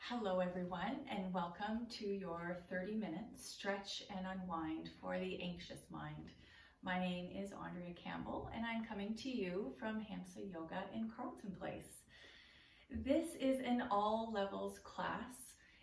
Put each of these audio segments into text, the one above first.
Hello everyone, and welcome to your 30-minute stretch and unwind for the anxious mind. My name is Andrea Campbell and I'm coming to you from Hamsa Yoga in Carlton Place. This is an all levels class.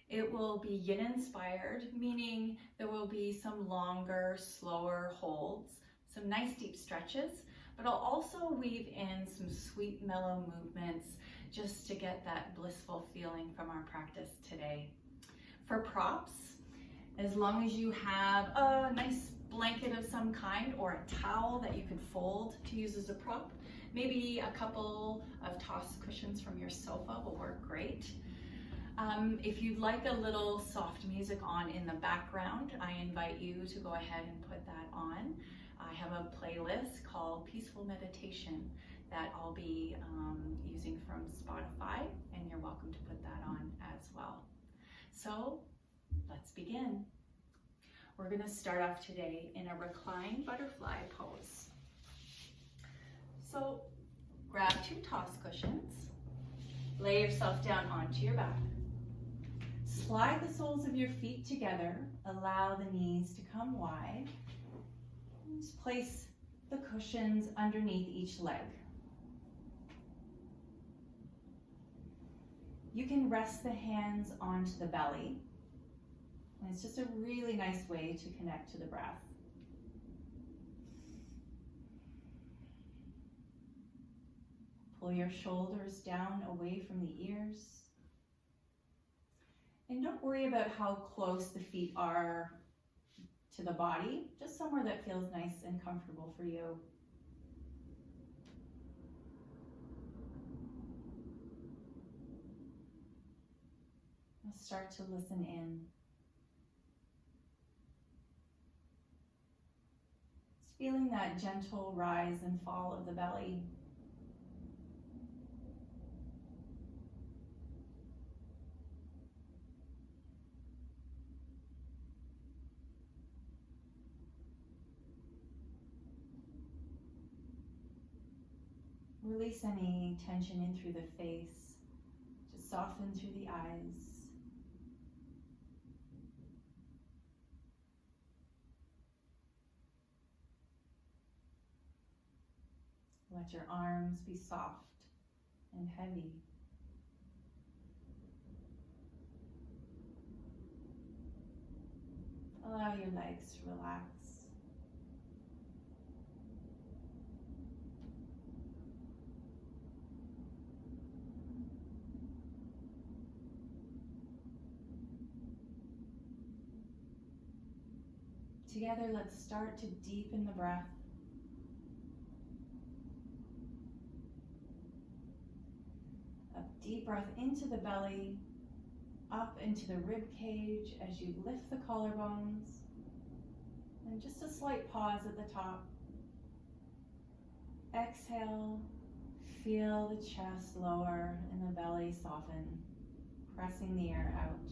It will be yin inspired, meaning there will be some longer, slower holds, some nice deep stretches, but I'll also weave in some sweet mellow movements just to get that blissful feeling from our practice today. For props, as long as you have a nice blanket of some kind or a towel that you can fold to use as a prop, maybe a couple of toss cushions from your sofa will work great. If you'd like a little soft music on in the background, I invite you to go ahead and put that on. I have a playlist called Peaceful Meditation that I'll be using from Spotify, and you're welcome to put that on as well. So let's begin. We're going to start off today in a reclined butterfly pose. So grab 2 toss cushions, lay yourself down onto your back. Slide the soles of your feet together, allow the knees to come wide. Just place the cushions underneath each leg. You can rest the hands onto the belly, and it's just a really nice way to connect to the breath. Pull your shoulders down away from the ears. And don't worry about how close the feet are to the body, just somewhere that feels nice and comfortable for you. Now start to listen in. Just feeling that gentle rise and fall of the belly. Release any tension in through the face. Just soften through the eyes. Let your arms be soft and heavy. Allow your legs to relax. Together, let's start to deepen the breath. A deep breath into the belly, up into the rib cage as you lift the collarbones. And just a slight pause at the top. Exhale, feel the chest lower and the belly soften, pressing the air out.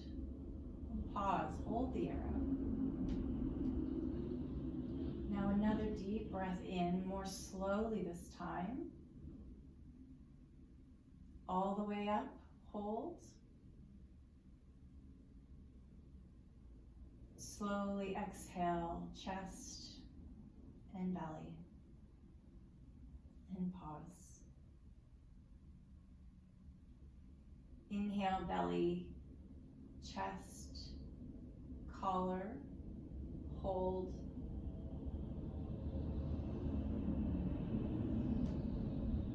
And pause, hold the air out. Now another deep breath in, more slowly this time. All the way up, hold. Slowly exhale, chest and belly. And pause. Inhale, belly, chest, collar, hold.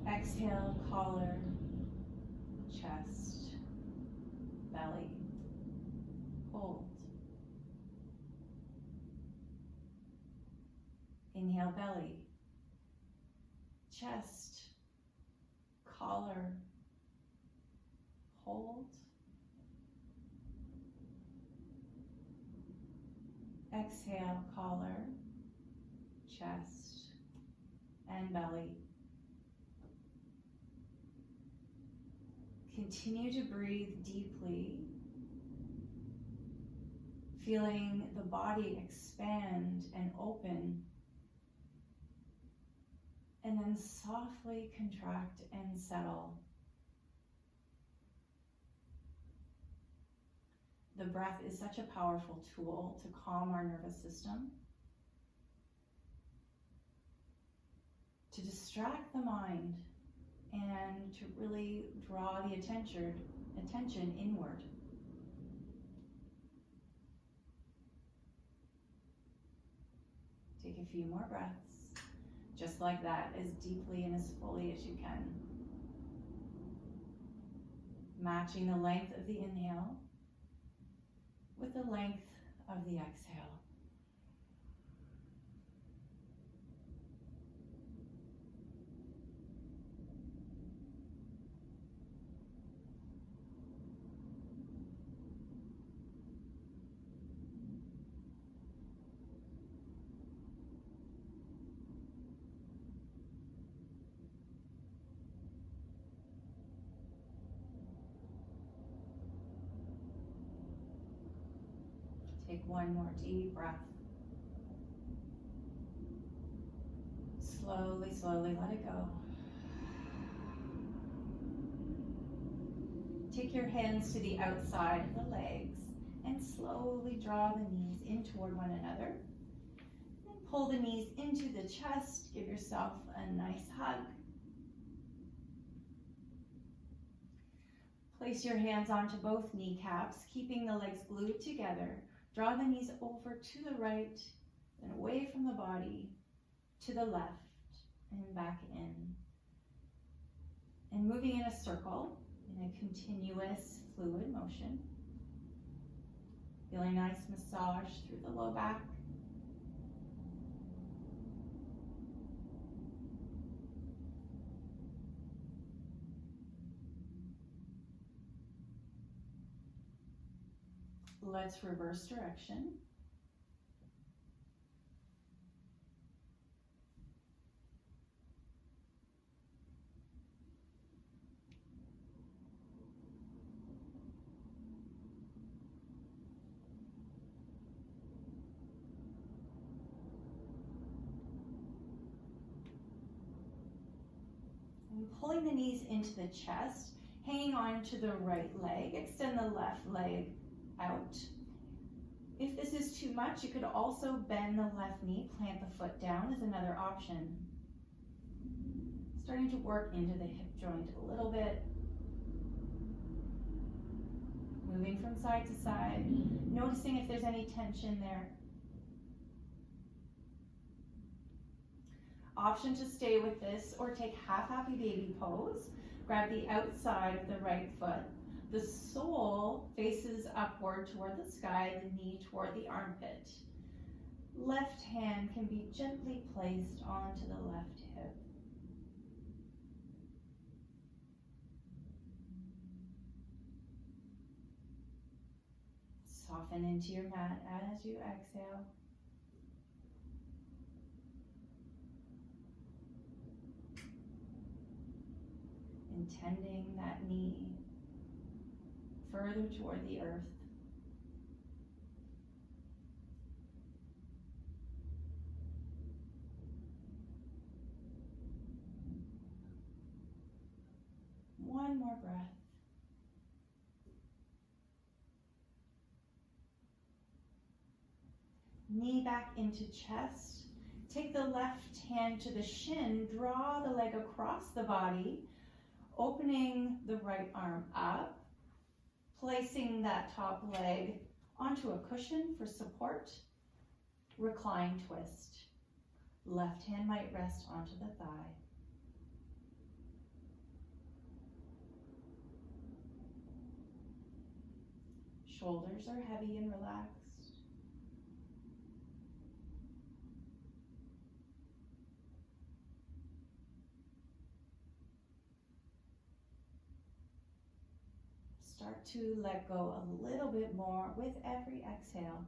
Exhale, collar, chest, belly, hold. Inhale, belly, chest, collar, hold. Exhale, collar, chest, and belly. Continue to breathe deeply, feeling the body expand and open, and then softly contract and settle. The breath is such a powerful tool to calm our nervous system, to distract the mind, and to really draw the attention inward. Take a few more breaths, just like that, as deeply and as fully as you can. Matching the length of the inhale with the length of the exhale. Take one more deep breath. Slowly, slowly let it go. Take your hands to the outside of the legs and slowly draw the knees in toward one another. And pull the knees into the chest. Give yourself a nice hug. Place your hands onto both kneecaps, keeping the legs glued together. Draw the knees over to the right, then away from the body, to the left, and back in. And moving in a circle, in a continuous fluid motion. Feeling nice massage through the low back. Let's reverse direction. And pulling the knees into the chest, hanging on to the right leg, extend the left leg out. If this is too much, you could also bend the left knee, plant the foot down as another option. Starting to work into the hip joint a little bit. Moving from side to side, noticing if there's any tension there. Option to stay with this or take half happy baby pose. Grab the outside of the right foot. The sole faces upward toward the sky, the knee toward the armpit. Left hand can be gently placed onto the left hip. Soften into your mat as you exhale. Intending that knee further toward the earth. One more breath. Knee back into chest. Take the left hand to the shin. Draw the leg across the body, opening the right arm up. Placing that top leg onto a cushion for support. Recline twist. Left hand might rest onto the thigh. Shoulders are heavy and relaxed. Start to let go a little bit more with every exhale.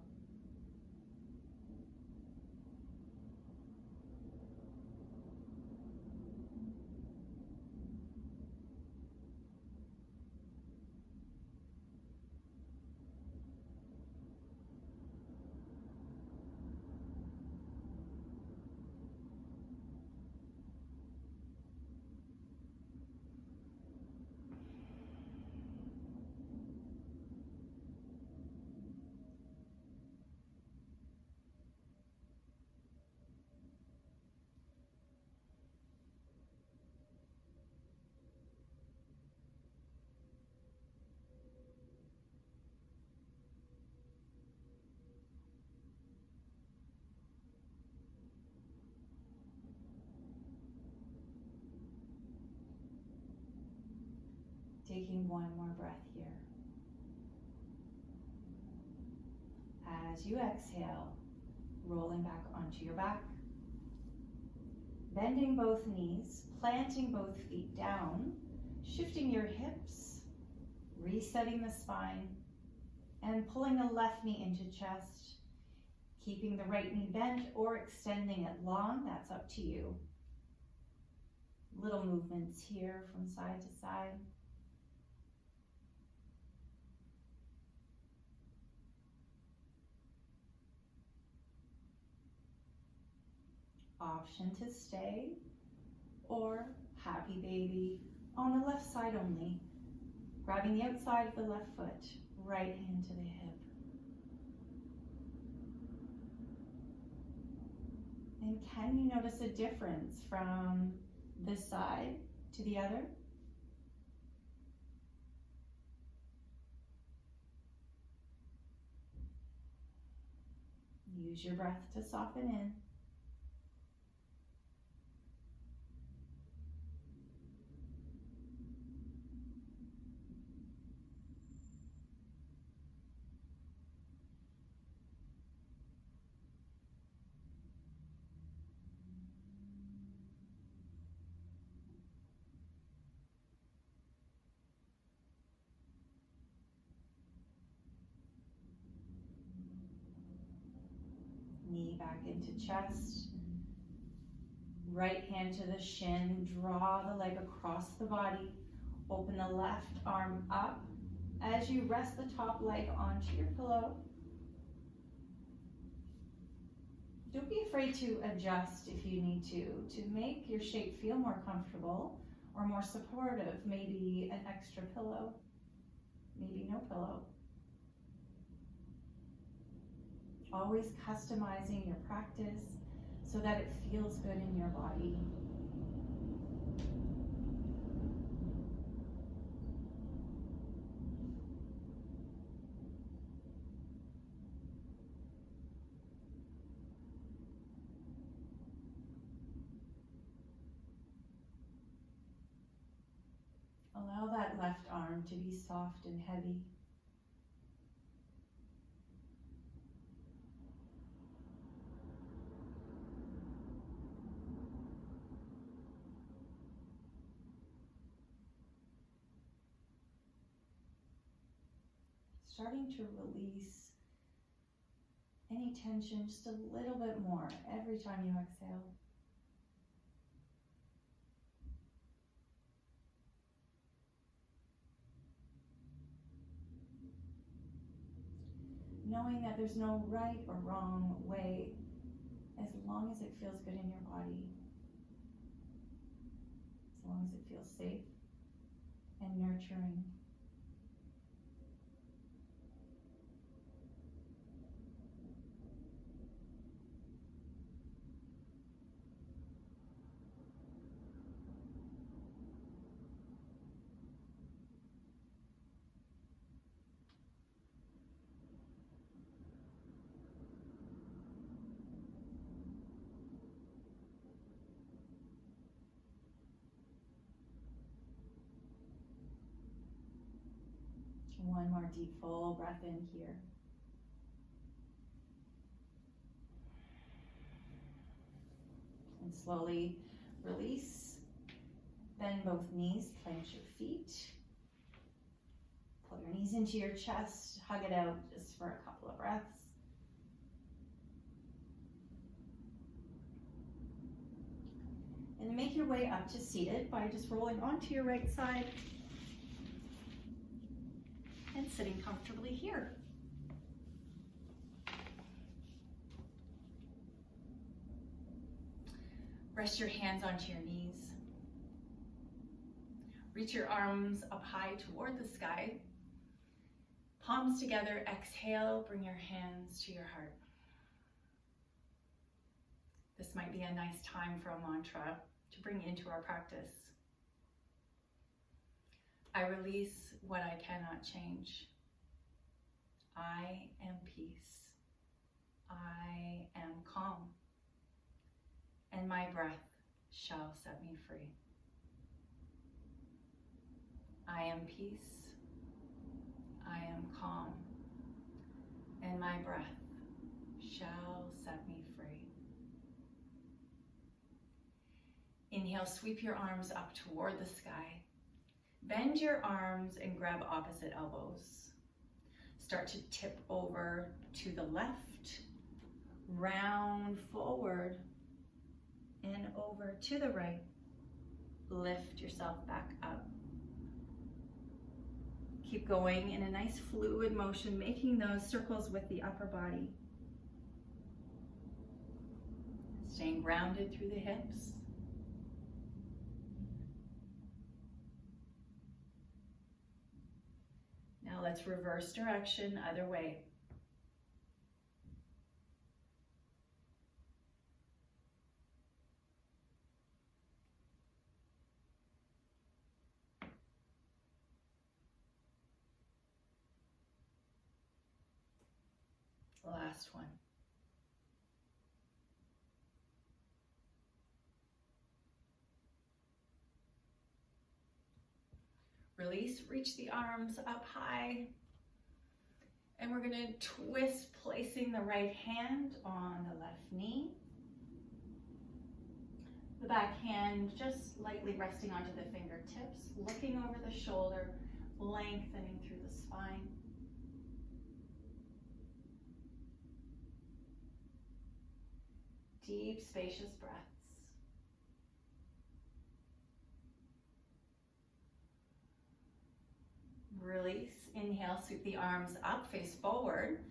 taking one more breath here. As you exhale, rolling back onto your back, bending both knees, planting both feet down, shifting your hips, resetting the spine, and pulling the left knee into chest, keeping the right knee bent or extending it long, that's up to you. Little movements here from side to side. Option to stay or happy baby on the left side only. Grabbing the outside of the left foot, right hand to the hip. And can you notice a difference from this side to the other? Use your breath to soften in. Knee back into chest. Right hand to the shin. Draw the leg across the body. Open the left arm up as you rest the top leg onto your pillow. Don't be afraid to adjust if you need to make your shape feel more comfortable or more supportive. Maybe an extra pillow, maybe no pillow. Always customizing your practice so that it feels good in your body. Allow that left arm to be soft and heavy. Starting to release any tension just a little bit more every time you exhale. Knowing that there's no right or wrong way, as long as it feels good in your body, as long as it feels safe and nurturing. One more deep, full breath in here. And slowly release. Bend both knees, plant your feet. Pull your knees into your chest, hug it out just for a couple of breaths. And make your way up to seated by just rolling onto your right side and sitting comfortably here. Rest your hands onto your knees. Reach your arms up high toward the sky. Palms together, exhale, bring your hands to your heart. This might be a nice time for a mantra to bring into our practice. I release what I cannot change. I am peace. I am calm. And my breath shall set me free. I am peace. I am calm. And my breath shall set me free. Inhale, sweep your arms up toward the sky. Bend your arms and grab opposite elbows. Start to tip over to the left, round forward, and over to the right. Lift yourself back up. Keep going in a nice fluid motion, making those circles with the upper body. Staying grounded through the hips. Now let's reverse direction, other way. Last one. Release, reach the arms up high. And we're gonna twist, placing the right hand on the left knee. The back hand just lightly resting onto the fingertips, looking over the shoulder, lengthening through the spine. Deep, spacious breaths. Release, inhale, sweep the arms up, face forward.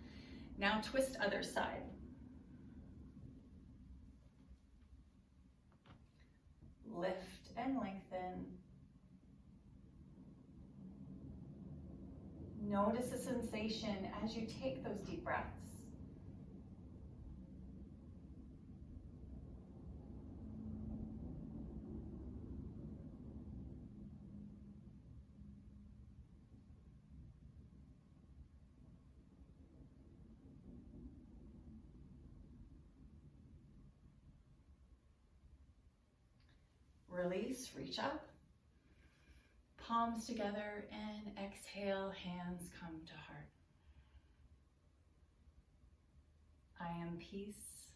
Now twist other side. Lift and lengthen. Notice the sensation as you take those deep breaths. Release, reach up, palms together, and exhale, hands come to heart. I am peace,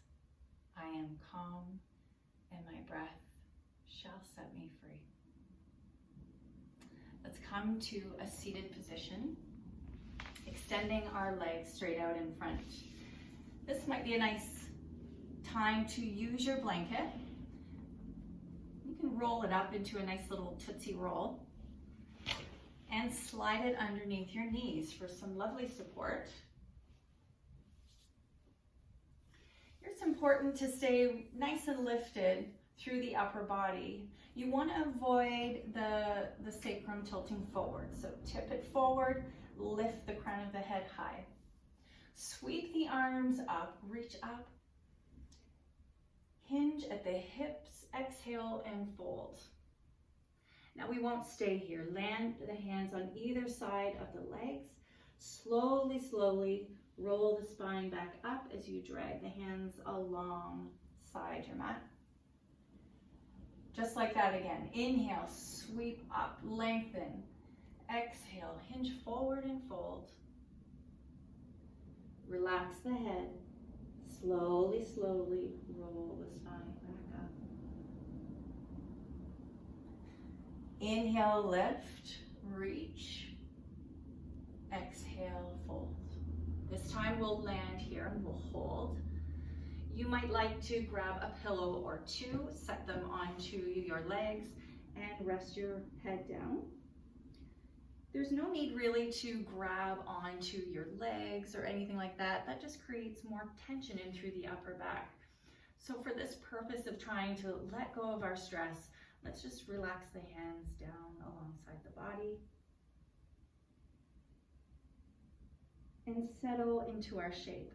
I am calm, and my breath shall set me free. Let's come to a seated position, extending our legs straight out in front. This might be a nice time to use your blanket. You can roll it up into a nice little tootsie roll and slide it underneath your knees for some lovely support. It's important to stay nice and lifted through the upper body. You want to avoid the sacrum tilting forward. So tip it forward, lift the crown of the head high. Sweep the arms up, reach up. Hinge at the hips, exhale and fold. Now we won't stay here. Land the hands on either side of the legs. Slowly, slowly roll the spine back up as you drag the hands alongside your mat. Just like that again. Inhale, sweep up, lengthen. Exhale, hinge forward and fold. Relax the head. Slowly, slowly roll the spine back up. Inhale, lift, reach. Exhale, fold. This time we'll land here and we'll hold. You might like to grab a pillow or two, set them onto your legs, and rest your head down. There's no need really to grab onto your legs or anything like that. That just creates more tension in through the upper back. So for this purpose of trying to let go of our stress, let's just relax the hands down alongside the body and settle into our shape.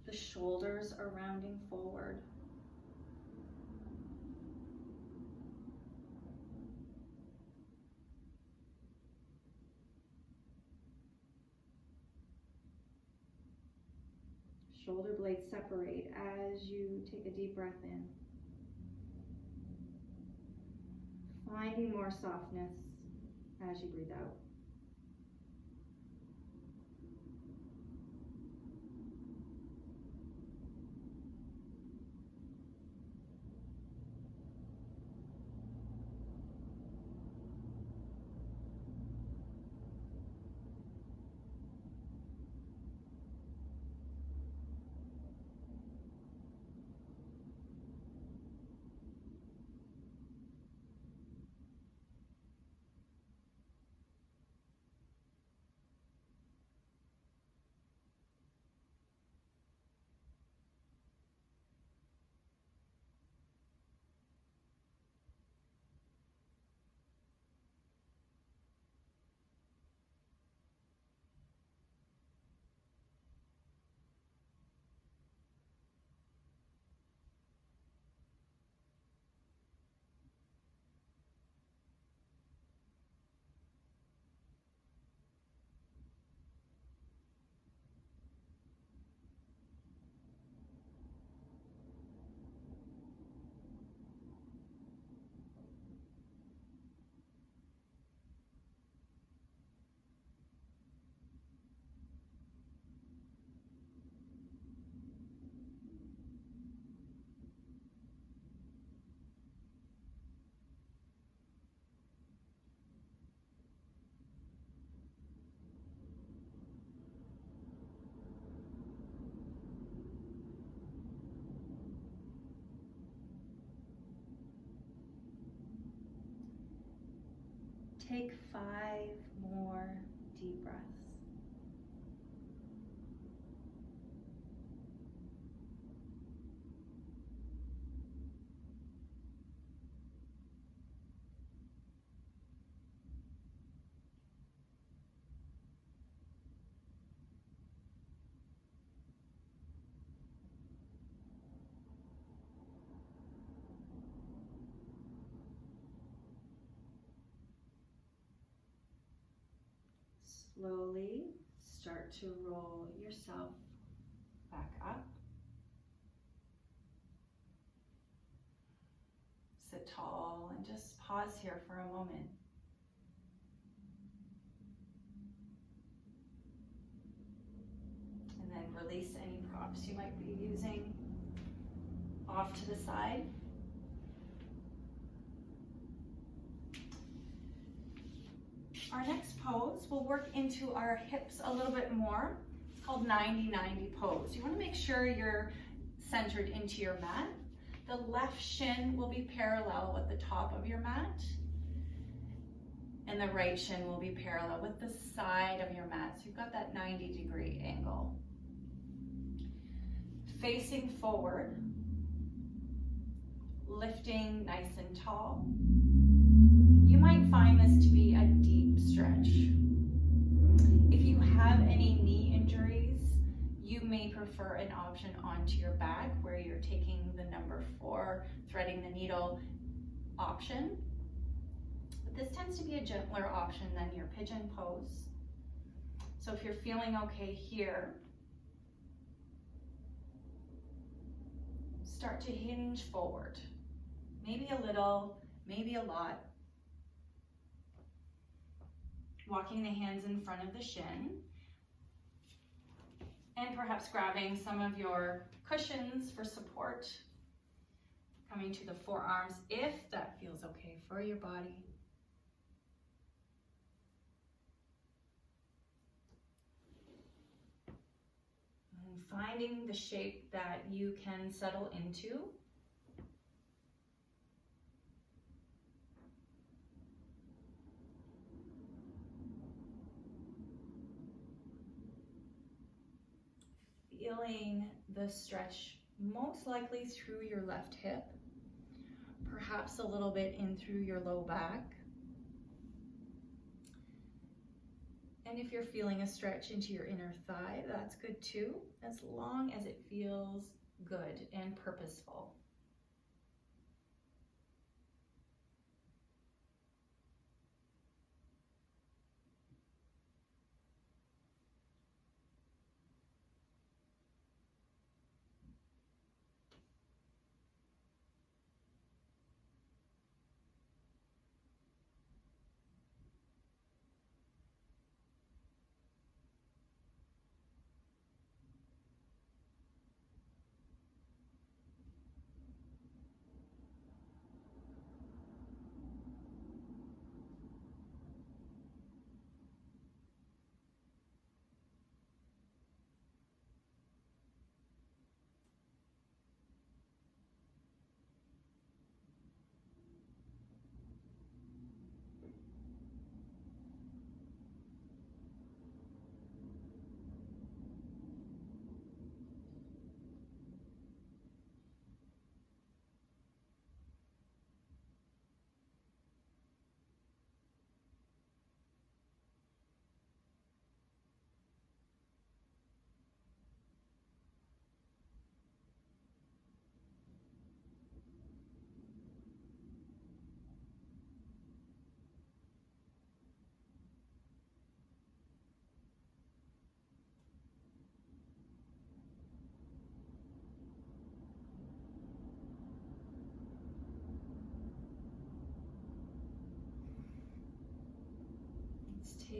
The shoulders are rounding forward. Shoulder blades separate as you take a deep breath in. Finding more softness as you breathe out. Take 5 more deep breaths. Slowly start to roll yourself back up. Sit tall and just pause here for a moment. And then release any props you might be using off to the side. Our next pose will work into our hips a little bit more. It's called 90-90 pose. You want to make sure you're centered into your mat. The left shin will be parallel with the top of your mat, and the right shin will be parallel with the side of your mat. So you've got that 90-degree angle. Facing forward, lifting nice and tall. You might find this to be a deep stretch. If you have any knee injuries, you may prefer an option onto your back where you're taking the number 4, threading the needle option. But this tends to be a gentler option than your pigeon pose. So if you're feeling okay here, start to hinge forward. Maybe a little, maybe a lot. Walking the hands in front of the shin, and perhaps grabbing some of your cushions for support. Coming to the forearms if that feels okay for your body. And finding the shape that you can settle into. Feeling the stretch most likely through your left hip, perhaps a little bit in through your low back. And if you're feeling a stretch into your inner thigh, that's good too, as long as it feels good and purposeful.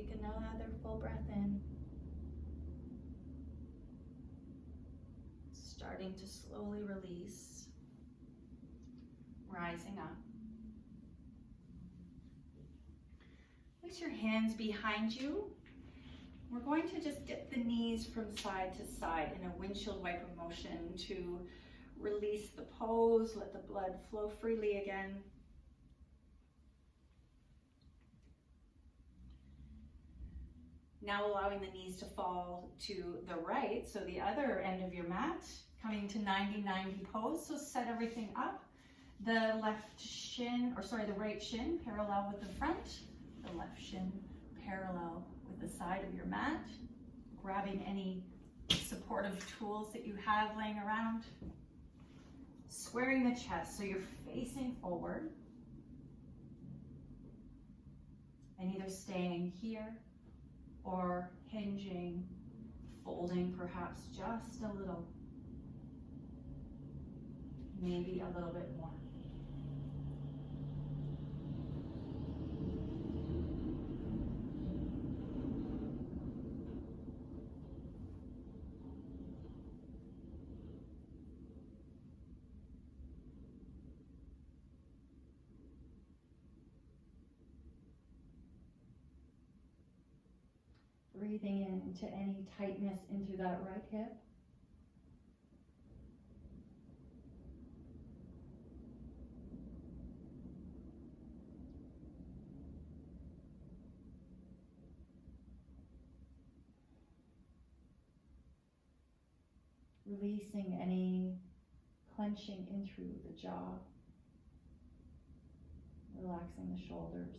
Take another full breath in. Starting to slowly release. Rising up. Place your hands behind you. We're going to just dip the knees from side to side in a windshield wiper motion to release the pose, let the blood flow freely again. Now allowing the knees to fall to the right, so the other end of your mat, coming to 90-90 pose. So set everything up. The right shin parallel with the front, the left shin parallel with the side of your mat. Grabbing any supportive tools that you have laying around. Squaring the chest so you're facing forward. And either staying here or hinging, folding perhaps just a little, maybe a little bit more. Breathing into any tightness into that right hip. Releasing any clenching into the jaw. Relaxing the shoulders.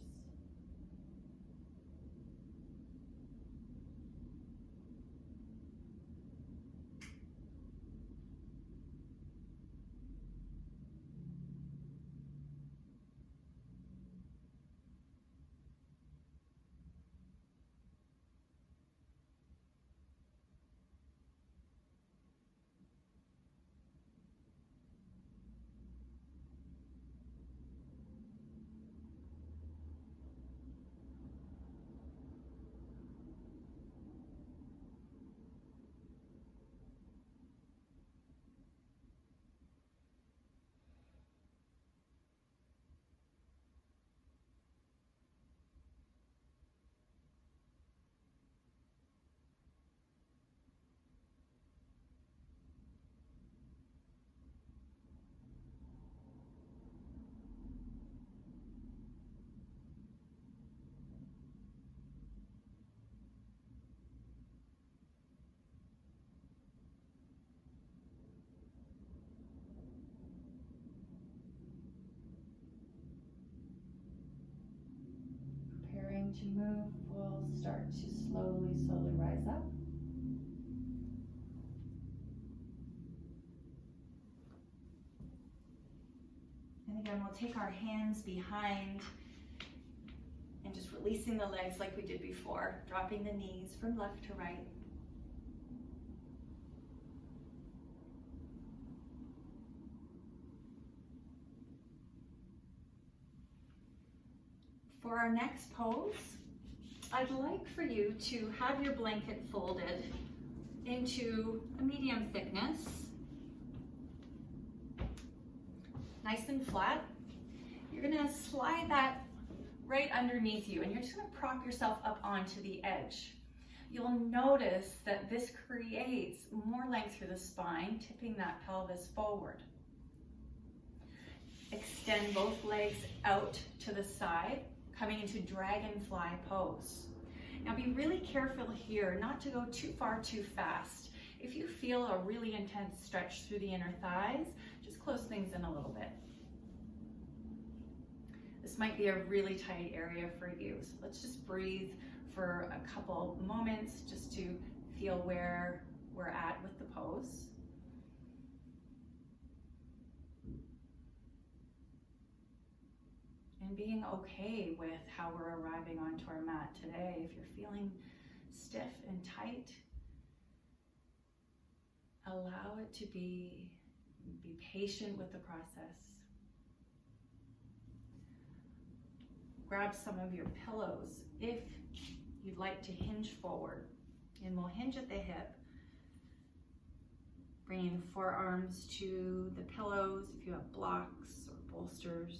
To move, we'll start to slowly rise up. And again, we'll take our hands behind and just releasing the legs like we did before, dropping the knees from left to right. For our next pose, I'd like for you to have your blanket folded into a medium thickness, nice and flat. You're gonna slide that right underneath you and you're just gonna prop yourself up onto the edge. You'll notice that this creates more length through the spine, tipping that pelvis forward. Extend both legs out to the side, coming into dragonfly pose. Now be really careful here not to go too far too fast. If you feel a really intense stretch through the inner thighs, just close things in a little bit. This might be a really tight area for you. So let's just breathe for a couple moments just to feel where we're at with the pose. And being okay with how we're arriving onto our mat today. If you're feeling stiff and tight, allow it to be patient with the process. Grab some of your pillows if you'd like to hinge forward. And we'll hinge at the hip, bringing the forearms to the pillows if you have blocks or bolsters.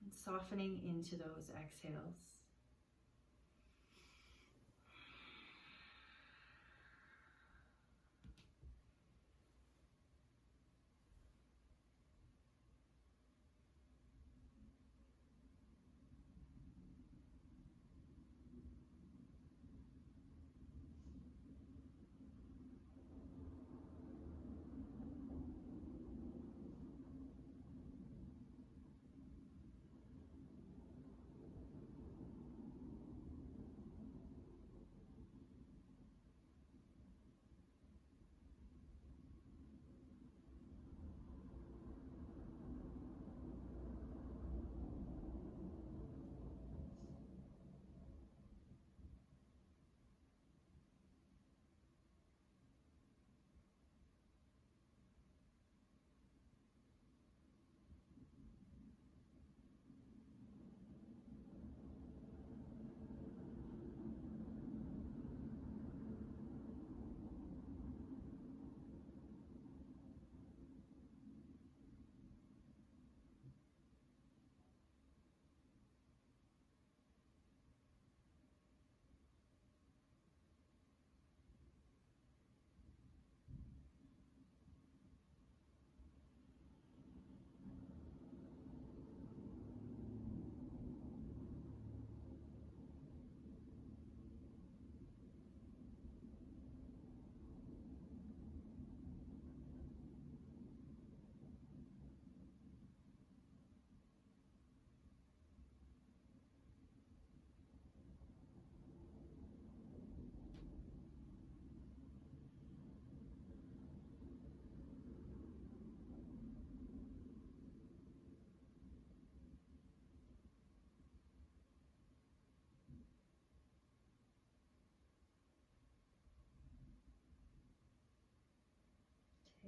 And softening into those exhales.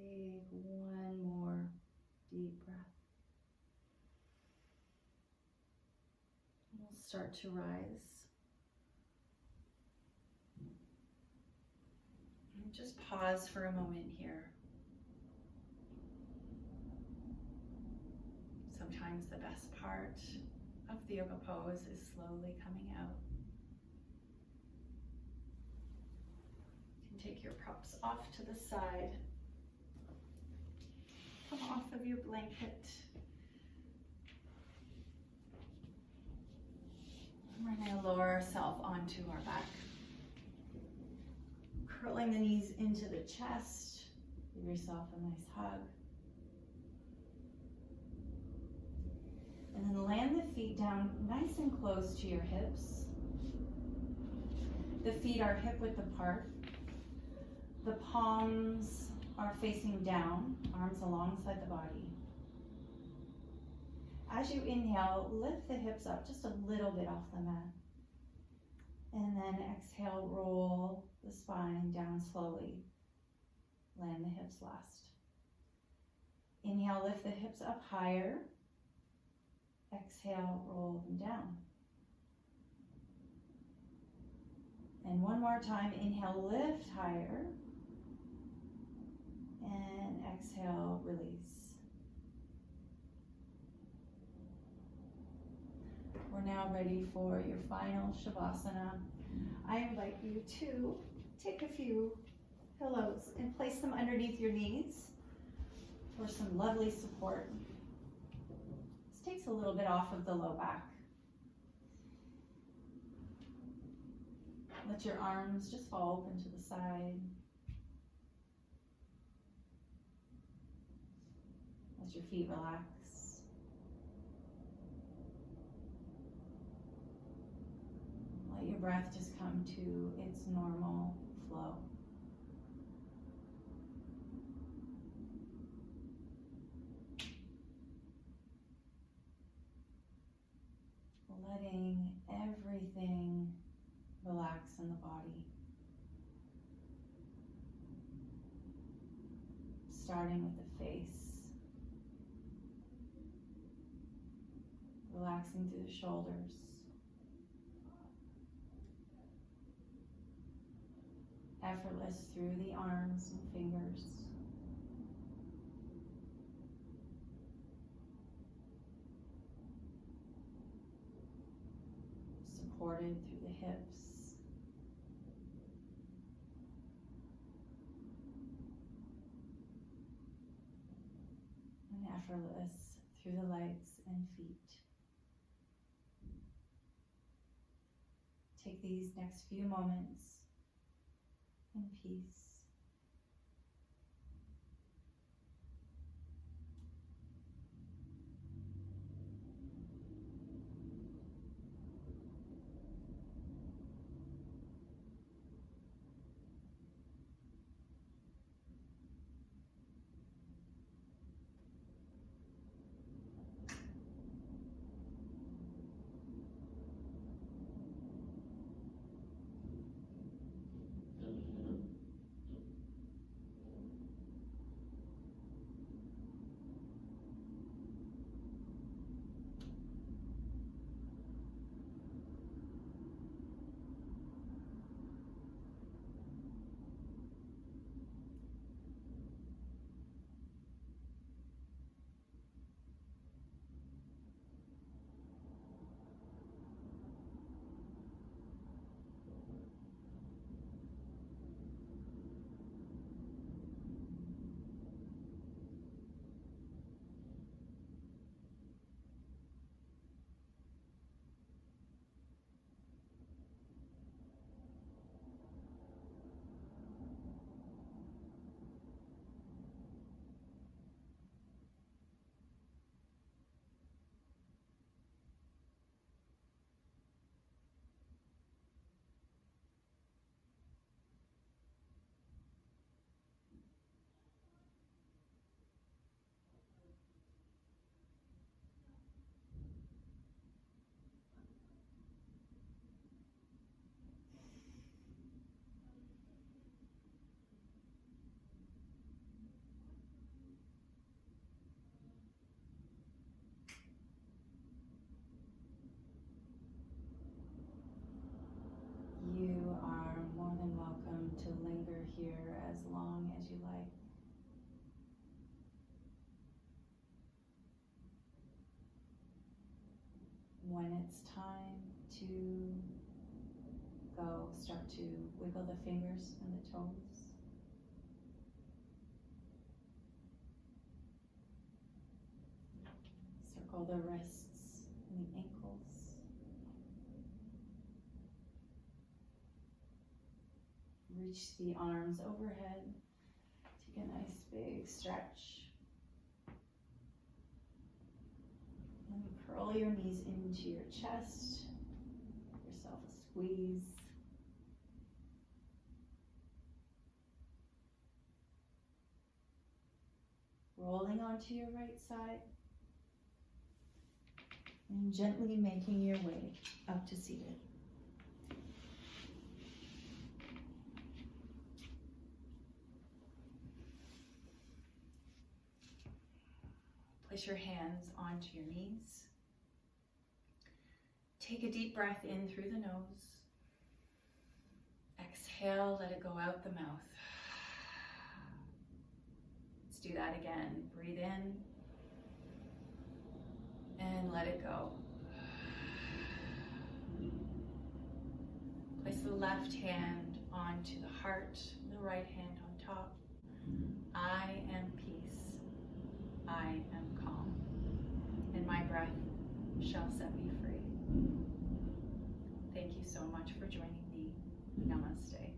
Take one more deep breath. We'll start to rise. And just pause for a moment here. Sometimes the best part of the yoga pose is slowly coming out. You can take your props off to the side. Come off of your blanket. We're going to lower ourselves onto our back. Curling the knees into the chest. Give yourself a nice hug. And then land the feet down nice and close to your hips. The feet are hip width apart. The palms are facing down, arms alongside the body. As you inhale, lift the hips up just a little bit off the mat. And then exhale, roll the spine down slowly. Land the hips last. Inhale, lift the hips up higher. Exhale, roll them down. And one more time, inhale, lift higher. And exhale, release. We're now ready for your final Shavasana. I invite you to take a few pillows and place them underneath your knees for some lovely support. This takes a little bit off of the low back. Let your arms just fall open to the side. Let your feet relax. Let your breath just come to its normal flow. Letting everything relax in the body. starting with the face, relaxing through the shoulders, effortless through the arms and fingers, supported through the hips, and effortless through the legs and feet. Take these next few moments in peace. You are more than welcome to linger here as long as you like. When it's time to go, start to wiggle the fingers and the toes. Circle the wrists and the ankles. Reach the arms overhead. Take a nice big stretch. And curl your knees into your chest. Give yourself a squeeze. Rolling onto your right side. And gently making your way up to seated. Place your hands onto your knees. Take a deep breath in through the nose. Exhale, let it go out the mouth. Let's do that again. Breathe in and let it go. Place the left hand onto the heart, the right hand on top. I am peace. I am calm, and my breath shall set me free. Thank you so much for joining me. Namaste.